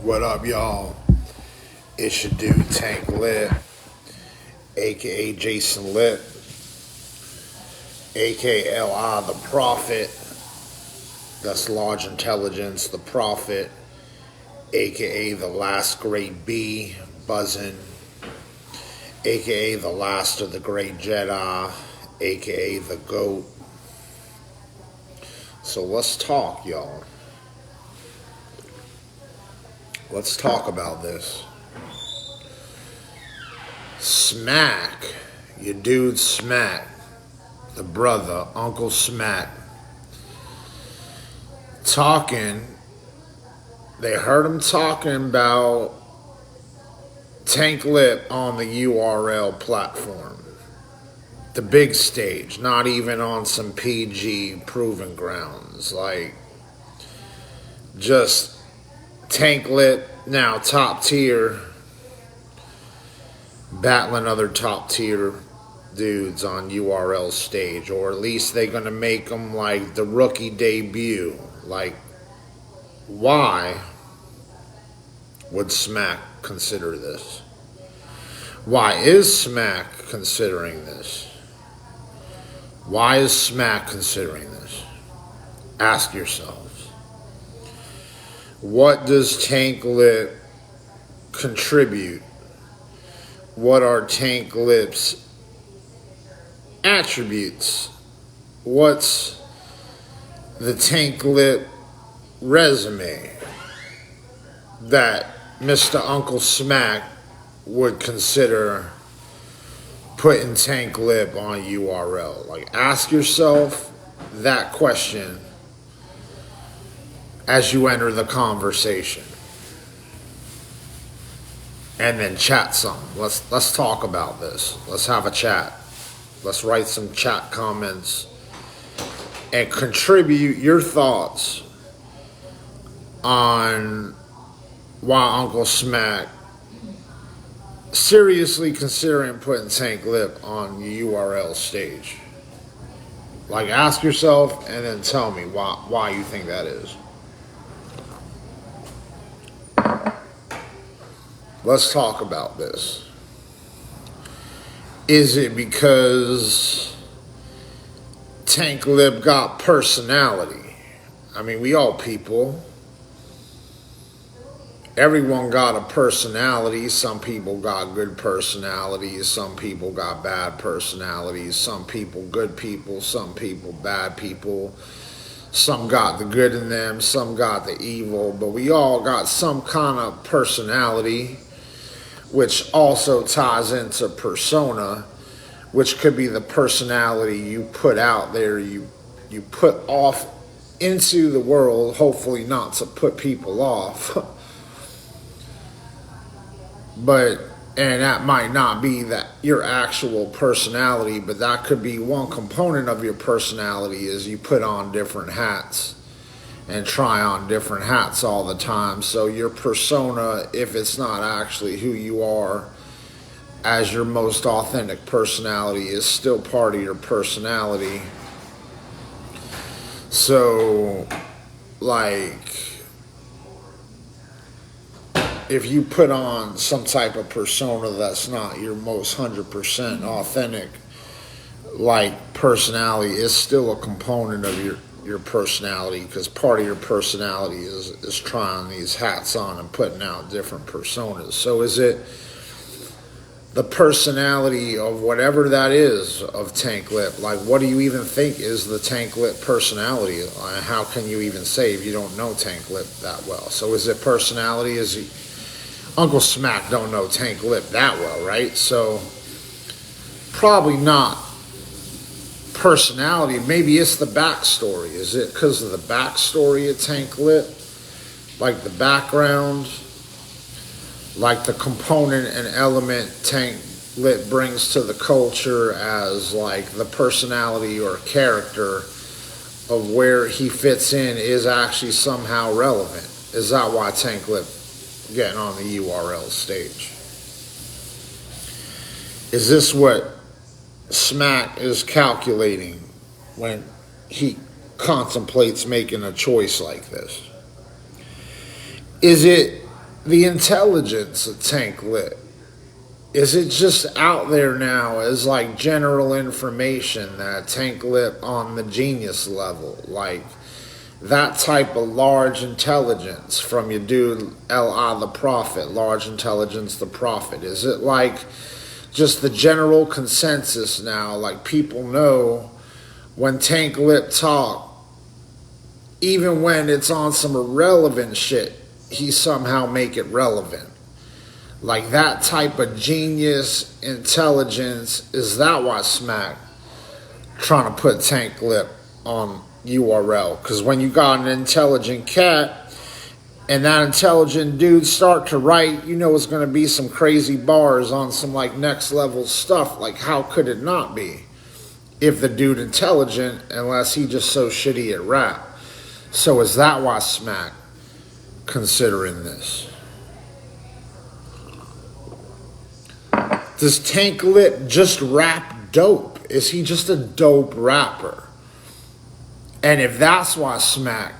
What up, y'all? It's your dude Tank Lip, aka Jason Lip, aka LI the Prophet. That's large intelligence, the Prophet, aka the last great bee buzzing, aka the last of the great Jedi, aka the GOAT. So let's talk, y'all. Let's talk about this. Smack, your dude Smack, the brother, Uncle Smack, they heard him talking about Tank Lip on the URL platform. The big stage, not even on some PG proving grounds. Like, just Tank Lip, now top tier, battling other top tier dudes on URL stage, or at least they're gonna make them like the rookie debut. Like, why would Smack consider this? Why is Smack considering this? Why is Smack considering this? Ask yourselves. What does Tank Lip contribute? What are Tank Lip's attributes? What's the Tank Lip resume that Mr. Uncle Smack would consider putting Tank Lip on URL? Like, ask yourself that question as you enter the conversation. And then chat some. Let's talk about this. Let's have a chat. Let's write some chat comments and contribute your thoughts on why Uncle Smack seriously considering putting Tank Lip on the URL stage. Like, ask yourself and then tell me why you think that is. Let's talk about this. Is it because Tank Lip got personality? I mean, we all people. Everyone got a personality. Some people got good personalities. Some people got bad personalities. Some people good people. Some people bad people. Some got the good in them. Some got the evil. But we all got some kind of personality, which also ties into persona, which could be the personality you put out there, you put off into the world, hopefully not to put people off. And that might not be that your actual personality, but that could be one component of your personality is you put on different hats and try on different hats all the time. So your persona, if it's not actually who you are as your most authentic personality, is still part of your personality. So, like, if you put on some type of persona that's not your most 100% authentic, like, personality, is still a component of your personality, because part of your personality is trying these hats on and putting out different personas. So is it the personality of whatever that is of Tank Lip? Like, what do you even think is the Tank Lip personality? How can you even say if you don't know Tank Lip that well? So is it personality? Uncle Smack don't know Tank Lip that well, right? So probably not personality. Maybe it's the backstory. Is it because of the backstory of Tank Lip? Like the background, like the component and element Tank Lip brings to the culture as like the personality or character of where he fits in is actually somehow relevant. Is that why Tank Lip getting on the URL stage? Is this what Smack is calculating when he contemplates making a choice like this? Is it the intelligence of Tank Lip? Is it just out there now as like general information that Tank Lip on the genius level, like that type of large intelligence from your dude L.I. the Prophet, large intelligence the Prophet? Is it like just the general consensus now, like people know when Tank Lip talk, even when it's on some irrelevant shit, he somehow make it relevant? Like that type of genius intelligence, is that why Smack trying to put Tank Lip on URL? Because when you got an intelligent cat and that intelligent dude start to write, you know it's going to be some crazy bars on some like next level stuff. Like how could it not be if the dude intelligent, unless he just so shitty at rap? So is that why Smack considering this? Does Tank Lip just rap dope? Is he just a dope rapper? And if that's why Smack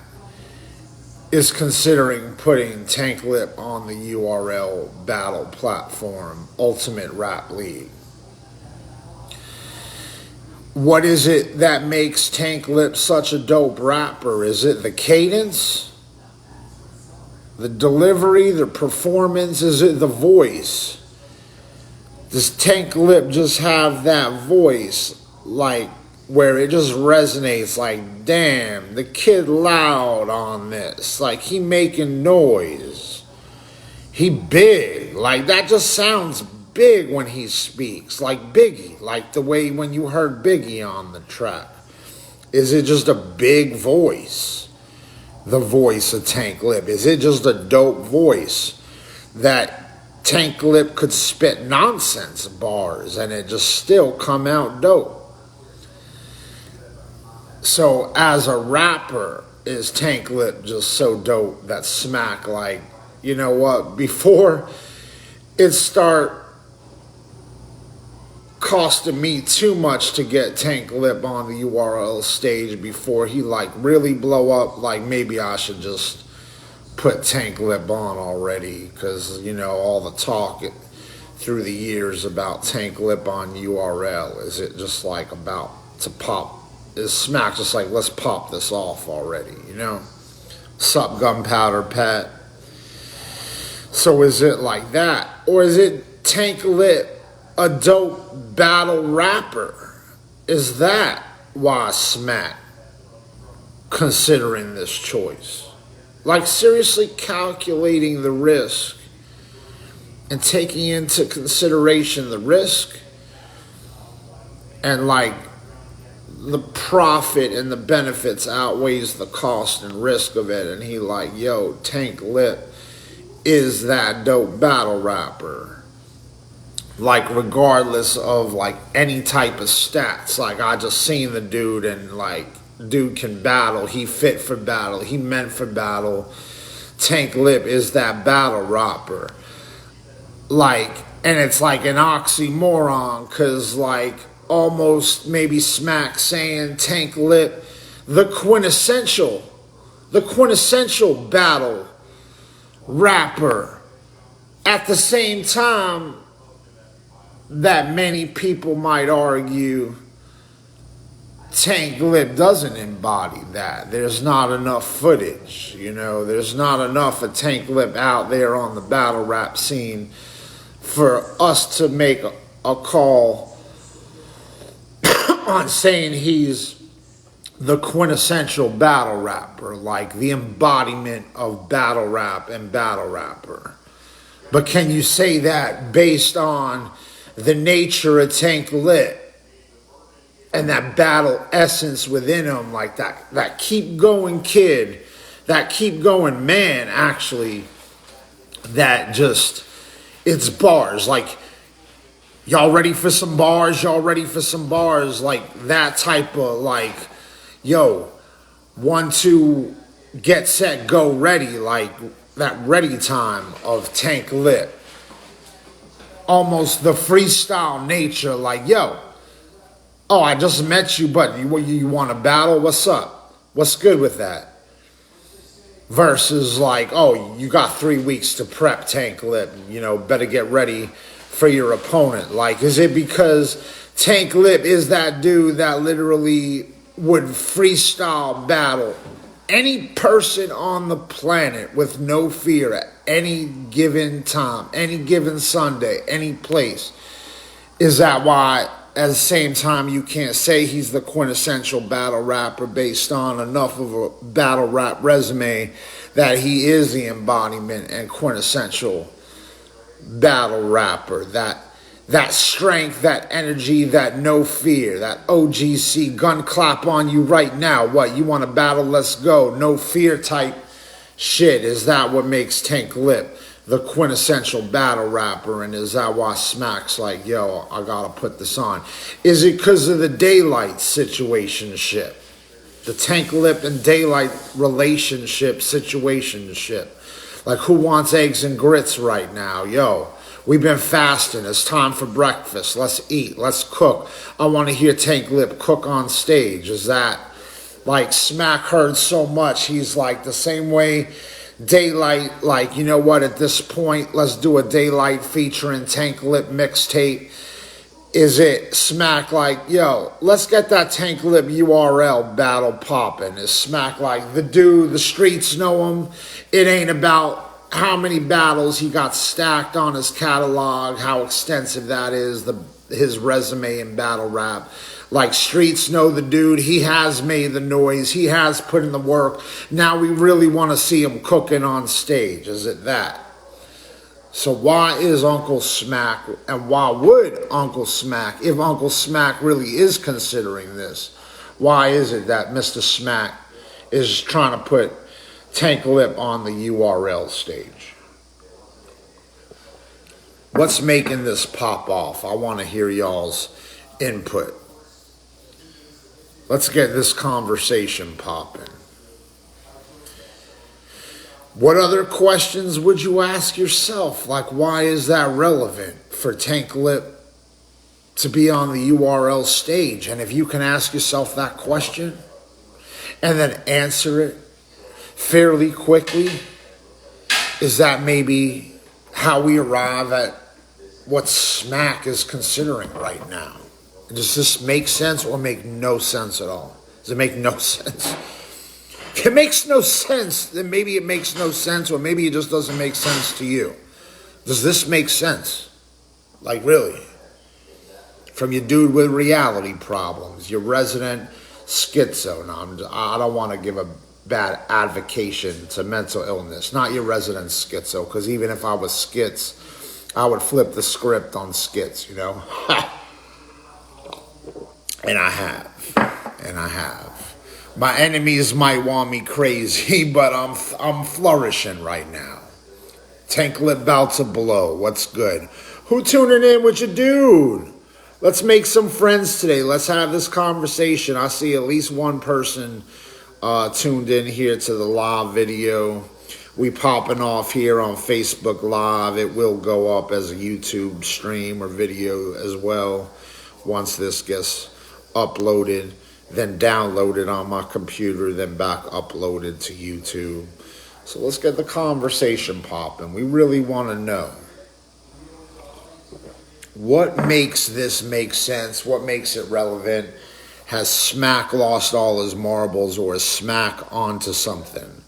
is considering putting Tank Lip on the URL battle platform, Ultimate Rap League, what is it that makes Tank Lip such a dope rapper? Is it the cadence, the delivery, the performance? Is it the voice? Does Tank Lip just have that voice, like, where it just resonates, like, damn, the kid loud on this, like, he making noise, he big, like, that just sounds big when he speaks, like Biggie, like the way when you heard Biggie on the track. Is it just a big voice, the voice of Tank Lip? Is it just a dope voice that Tank Lip could spit nonsense bars and it just still come out dope? So as a rapper, is Tank Lip just so dope that Smack, like, you know what, before it start costing me too much to get Tank Lip on the URL stage before he like really blow up, like maybe I should just put Tank Lip on already, because you know all the talk through the years about Tank Lip on URL. Is it just like about to pop? Is Smack just like, let's pop this off already, you know? Sup, Gunpowder Pat? So is it like that? Or is it Tank Lip a dope battle rapper? Is that why Smack considering this choice? Like seriously calculating the risk and taking into consideration the risk and like the profit and the benefits outweighs the cost and risk of it, and he like, yo, Tank Lip is that dope battle rapper, like regardless of like any type of stats. Like I just seen the dude and like dude can battle, he fit for battle, he meant for battle. Tank Lip is that battle rapper. Like, and it's like an oxymoron, cause like almost maybe Smack saying Tank Lip the quintessential battle rapper, at the same time that many people might argue Tank Lip doesn't embody that. There's not enough footage, you know, there's not enough of Tank Lip out there on the battle rap scene for us to make a call on saying he's the quintessential battle rapper, like the embodiment of battle rap and battle rapper. But can you say that based on the nature of Tank Lip and that battle essence within him, like that keep going kid, that keep going man, actually, that just, it's bars, like, y'all ready for some bars? Y'all ready for some bars? Like that type of like, yo, 1, 2, get set, go ready. Like that ready time of Tank Lip. Almost the freestyle nature. Like, yo, oh, I just met you, but you want to battle? What's up? What's good with that? versus like, oh, you got 3 weeks to prep, Tank Lip, better get ready for your opponent. Like, is it because Tank Lip is that dude that literally would freestyle battle any person on the planet with no fear at any given time, any given Sunday, any place? Is that why at the same time you can't say he's the quintessential battle rapper based on enough of a battle rap resume that he is the embodiment and quintessential battle rapper? That strength, that energy, that no fear, that OGC gun clap on you right now. What, you want to battle? Let's go. No fear type shit. Is that what makes Tank Lip the quintessential battle rapper? And is that why Smack's like, yo, I gotta put this on? Is it because of the Daylight situationship? The Tank Lip and Daylight relationship situationship? Like, who wants eggs and grits right now? Yo, we've been fasting. It's time for breakfast. Let's eat. Let's cook. I want to hear Tank Lip cook on stage. Is that like Smack heard so much? He's like the same way Daylight, like, you know what, at this point, let's do a Daylight featuring Tank Lip mixtape. Is it Smack like, yo, let's get that Tank Lip URL battle popping? Is Smack like, the dude, the streets know him? It ain't about how many battles he got stacked on his catalog, how extensive that is, his resume in battle rap. Like, streets know the dude. He has made the noise. He has put in the work. Now we really want to see him cooking on stage. Is it that? So why is Uncle Smack, and why would Uncle Smack, if Uncle Smack really is considering this, why is it that Mr. Smack is trying to put Tank Lip on the URL stage? What's making this pop off? I want to hear y'all's input. Let's get this conversation popping. What other questions would you ask yourself? Like, why is that relevant for Tank Lip to be on the URL stage? And if you can ask yourself that question and then answer it fairly quickly, is that maybe how we arrive at what Smack is considering right now? Does this make sense or make no sense at all? Does it make no sense? If it makes no sense, then maybe it makes no sense, or maybe it just doesn't make sense to you. Does this make sense? Like, really? From your dude with reality problems, your resident schizo. No, I don't want to give a bad advocation to mental illness. Not your resident schizo, because even if I was skits, I would flip the script on skits, And I have. My enemies might want me crazy, but I'm flourishing right now. Tank Lip bout to blow. What's good? Who tuning in with your dude? Let's make some friends today. Let's have this conversation. I see at least one person tuned in here to the live video. We popping off here on Facebook Live. It will go up as a YouTube stream or video as well once this gets uploaded, then downloaded on my computer, then back uploaded to YouTube. So let's get the conversation popping. We really want to know, what makes this make sense? What makes it relevant? Has Smack lost all his marbles, or is Smack onto something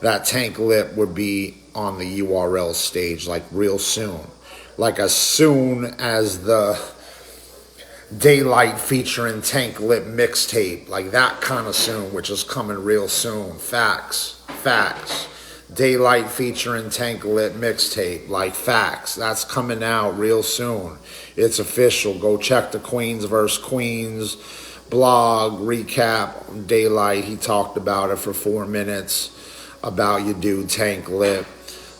that Tank Lip would be on the URL stage like real soon? Like as soon as the Daylight featuring Tank Lip mixtape, like that kind of soon, which is coming real soon. Facts. Daylight featuring Tank Lip mixtape, like facts. That's coming out real soon. It's official. Go check the Queens vs. Queens blog recap. Daylight, he talked about it for 4 minutes about your dude Tank Lip.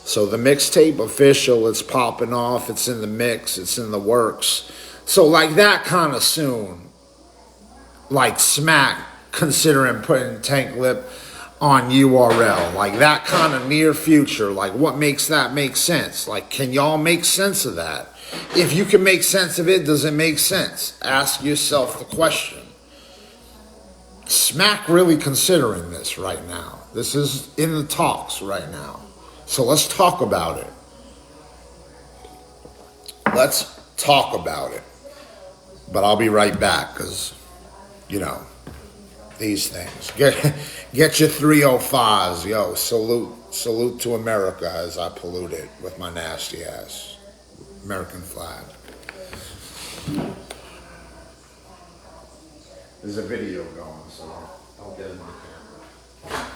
So the mixtape official, it's popping off. It's in the mix. It's in the works. So like that kind of soon, like Smack considering putting Tank Lip on URL, like that kind of near future. Like, what makes that make sense? Like, can y'all make sense of that? If you can make sense of it, does it make sense? Ask yourself the question. Smack really considering this right now? This is in the talks right now. So let's talk about it. Let's talk about it. But I'll be right back because, you know, these things. Get your 305s. Yo, salute to America as I pollute it with my nasty ass American flag. There's a video going, so don't get in my camera.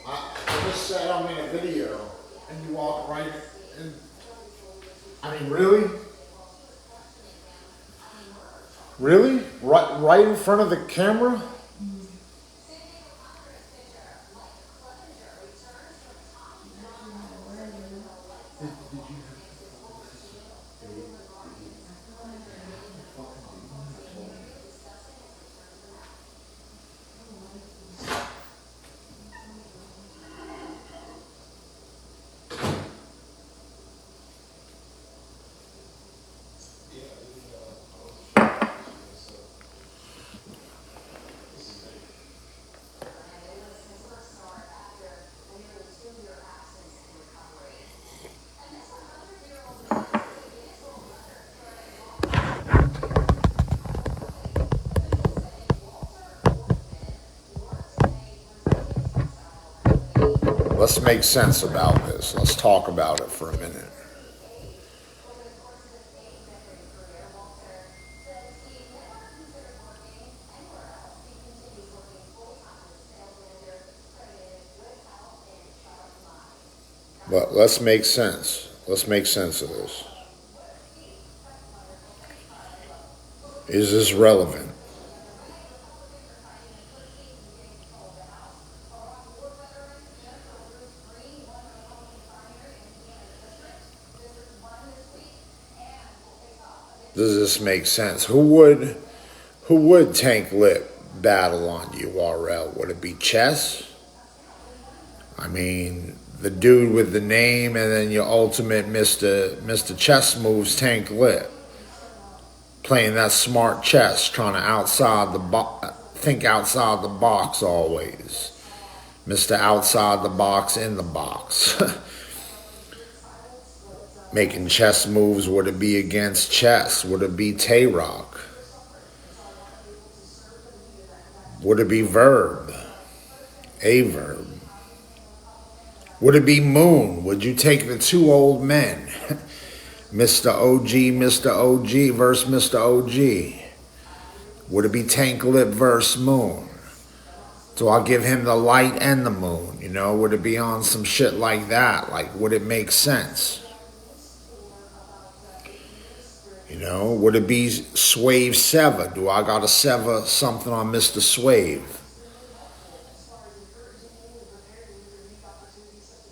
I just said I'm in a video, and you walk right in. I mean, really? Really? Right in front of the camera? Let's make sense about this. Let's talk about it for a minute. But let's make sense. Let's make sense of this. Is this relevant? Does this make sense? Who would Tank Lip battle on URL? Would it be Chess? I mean, the dude with the name, and then your ultimate Mr. Chess moves, Tank Lip, playing that smart chess, trying to think outside the box always. Mr. Outside the box in the box. Making chess moves. Would it be against Chess? Would it be Tay-Rock? Would it be Verb? Averb? Would it be Moon? Would you take the two old men? Mr. OG versus Mr. OG? Would it be Tank Lip versus Moon? So I'll give him the light and the moon, you know? Would it be on some shit like that? Like, would it make sense? You know, would it be Swave Sever? Do I gotta sever something on Mr. Swave?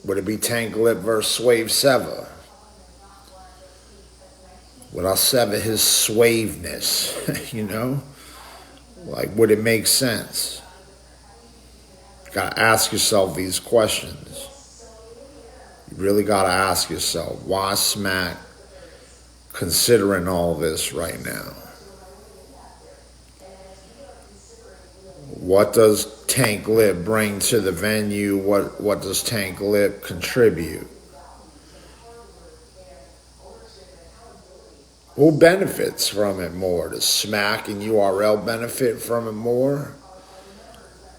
Would it be Tank Lip versus Swave Sever? Would I sever his swaveness? You know? Like, would it make sense? You gotta ask yourself these questions. You really gotta ask yourself, why Smack considering all this right now? What does Tank Lip bring to the venue? What does Tank Lip contribute? Who benefits from it more? Does Smack and URL benefit from it more?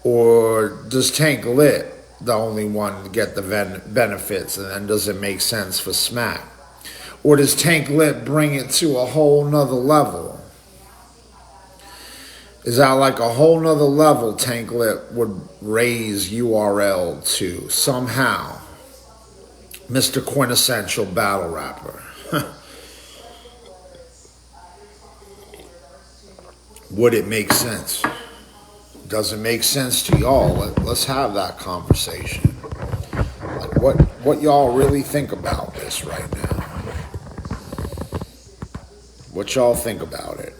Or does Tank Lip the only one to get the benefits, and then does it make sense for Smack? Or does Tank Lip bring it to a whole nother level? Is that like a whole nother level Tank Lip would raise URL to somehow? Mr. Quintessential Battle Rapper. Would it make sense? Does it make sense to y'all? Let's have that conversation. Like, what y'all really think about this right now? What y'all think about it?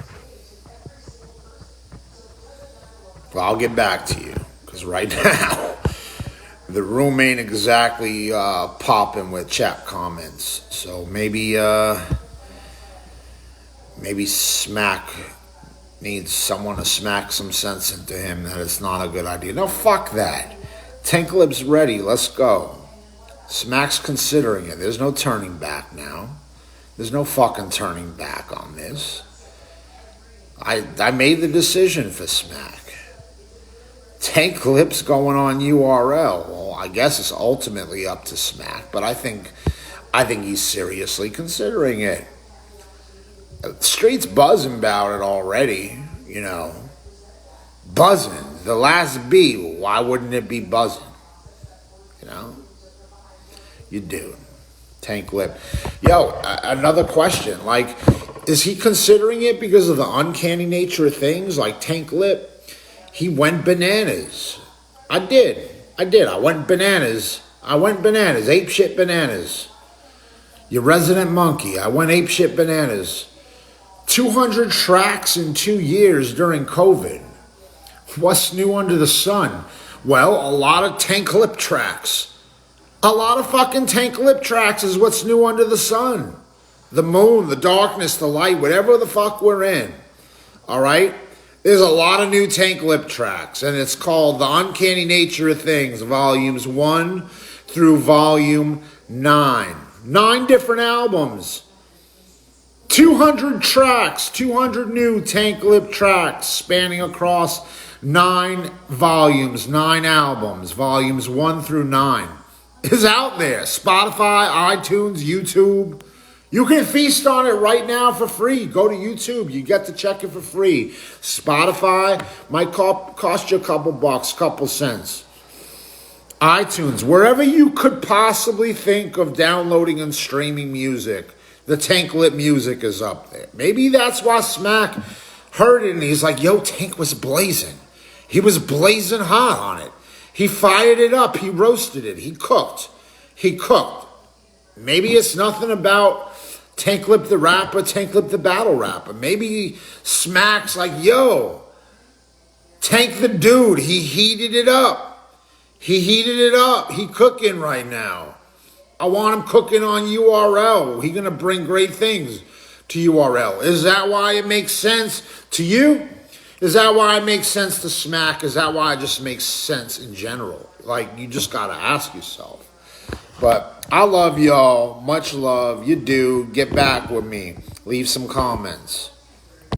Well, I'll get back to you, because right now the room ain't exactly popping with chat comments. So maybe Smack needs someone to smack some sense into him that it's not a good idea. No, fuck that. Tank Lip's ready. Let's go. Smack's considering it. There's no turning back now. There's no fucking turning back on this. I made the decision for Smack. Tank Lip's going on URL. Well, I guess it's ultimately up to Smack, but I think he's seriously considering it. The street's buzzing about it already, you know. Buzzing. The last B, why wouldn't it be buzzing? You know? You do. Tank Lip. Yo, another question. Like, is he considering it because of the uncanny nature of things? Like, Tank Lip, he went bananas. I did. I went bananas. Ape shit bananas. Your resident monkey. I went ape shit bananas. 200 tracks in 2 years during COVID. What's new under the sun? Well, a lot of Tank Lip tracks. A lot of fucking Tank Lip tracks is what's new under the sun. The moon, the darkness, the light, whatever the fuck we're in. All right? There's a lot of new Tank Lip tracks, and it's called The Uncanny Nature of Things, volumes 1 through volume 9. 9 different albums. 200 tracks, 200 new Tank Lip tracks spanning across 9 volumes, 9 albums, volumes 1 through 9. Is out there. Spotify, iTunes, YouTube. You can feast on it right now for free. Go to YouTube. You get to check it for free. Spotify might cost you a couple bucks, couple cents. iTunes, wherever you could possibly think of downloading and streaming music, the Tank Lip music is up there. Maybe that's why Smack heard it and he's like, yo, Tank was blazing. He was blazing hot on it. He fired it up. He roasted it. He cooked. Maybe it's nothing about Tank Lip the rapper, Tank Lip the battle rapper. Maybe Smack's like, yo, Tank the dude, he heated it up. He cooking right now. I want him cooking on URL. He gonna bring great things to URL. Is that why it makes sense to you? Is that why it makes sense to Smack? Is that why it just makes sense in general? Like, you just gotta ask yourself. But I love y'all. Much love. You do. Get back with me. Leave some comments.